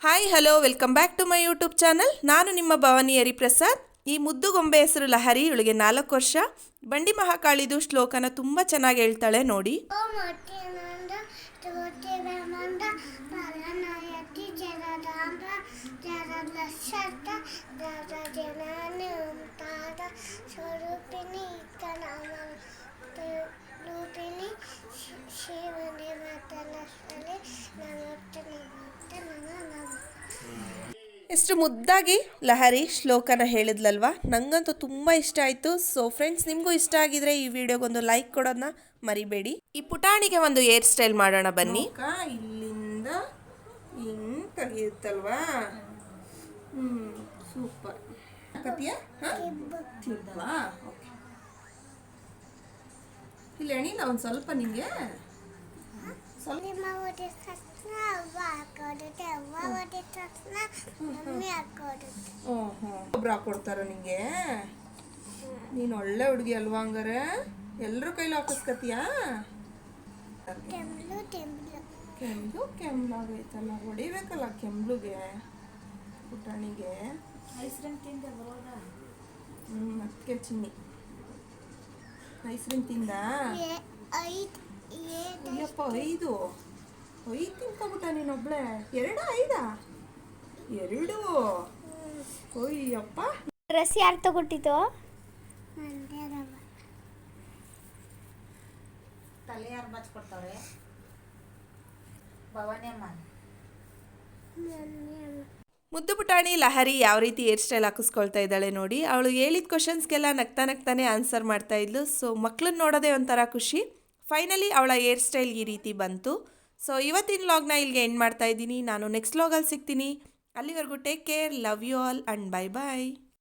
Hi hello welcome back to my YouTube channel. ನಾನು ನಿಮ್ಮ ಭವಾನಿ ಹರಿಪ್ರಸಾದ್. ಈ ಮುದ್ದು ಗೊಂಬೆ ಹೆಸರು ಲಹರಿ. ಇವಳಿಗೆ 4 ವರ್ಷ. ಬಂಡಿ ಮಹಾಕಾಳಿದು ಶ್ಲೋಕನ ತುಂಬ ಚೆನ್ನಾಗಿ ಹೇಳ್ತಾಳೆ ನೋಡಿ. ಎಷ್ಟು ಮುದ್ದಾಗಿ ಲಹರಿ ಶ್ಲೋಕನ ಹೇಳಿದ್ಲಲ್ವಾ. ನನಗಂತೂ ತುಂಬ ಇಷ್ಟ ಆಯಿತು. ಸೊ ಫ್ರೆಂಡ್ಸ್, ನಿಮಗೂ ಇಷ್ಟ ಆಗಿದ್ರೆ ಈ ವಿಡಿಯೋಗೊಂದು ಲೈಕ್ ಕೊಡೋದನ್ನ ಮರಿಬೇಡಿ. ಈ ಪುಟಾಣಿಗೆ ಒಂದು ಹೇರ್ ಸ್ಟೈಲ್ ಮಾಡೋಣ ಬನ್ನಿ. ಇಲ್ಲಿಂದ ಹಿಂಗೆ ತೆಗೆಯುತ್ತಲ್ವಾ. ಸೂಪರ್. ಇಲ್ಲ ಎಣಿಲ್ಲ ಒಂದು ಸ್ವಲ್ಪ ನಿಮಗೆ ಒಬ್ರು ಹಾಕೊಡ್ತಾರ ನಿಂಗೆ. ನೀನು ಒಳ್ಳೆ ಹುಡುಗಿ ಅಲ್ವಾ? ಹಂಗಾರೆ ಎಲ್ರ ಕೈಲಿ ಹಾಕಿಸ್ಕತಿಯಾ? ಕೆಮ್ಲಾಗೈತಲ್ಲ, ಹೊಡಿಬೇಕಲ್ಲ ಕೆಮ್ಲುಗೆ ಪುಟಾಣಿಗೆ. ಮತ್ತೆ ಚಿನ್ನಿ ಐಸ್ ಕ್ರೀಮ್ ತಿಂದ? ಅಯ್ಯಪ್ಪ, 5 ತಿನ್ಕೊಬಿಟ್ಟ ನೀನೊಬ್ಳೆ. 2 ಅಯ್ಯಪ್ಪ. ಡ್ರೆಸ್ ಯಾರು ತಗೊಟ್ಟಿದ್ದು? ತಲೆ ಯಾರು ಬಚ್ಕೊಡ್ತಾರೆ? ಭವಾನಿ ಅಮ್ಮ. ಮುದ್ದು ಪುಟಾಣಿ ಲಹರಿ ಯಾವ ರೀತಿ ಹೇರ್ ಸ್ಟೈಲ್ ಹಾಕಿಸ್ಕೊಳ್ತಾ ಇದ್ದಾಳೆ ನೋಡಿ. ಅವಳು ಹೇಳಿದ ಕ್ವಶನ್ಸ್ಗೆಲ್ಲ ನಗ್ತಾನೆ ಆನ್ಸರ್ ಮಾಡ್ತಾ ಇದ್ಲು. ಸೊ ಮಕ್ಳನ್ನ ನೋಡೋದೇ ಒಂಥರ ಖುಷಿ. ಫೈನಲಿ ಅವಳ ಹೇರ್ ಸ್ಟೈಲ್ ಈ ರೀತಿ ಬಂತು. ಸೊ ಇವತ್ತಿನ ವ್ಲಾಗ್ನ ಇಲ್ಲಿಗೆ ಎಂಡ್ ಮಾಡ್ತಾ ಇದ್ದೀನಿ. ನಾನು ನೆಕ್ಸ್ಟ್ ವ್ಲಾಗಲ್ಲಿ ಸಿಗ್ತೀನಿ. ಅಲ್ಲಿವರೆಗೂ take care, love you all and bye bye.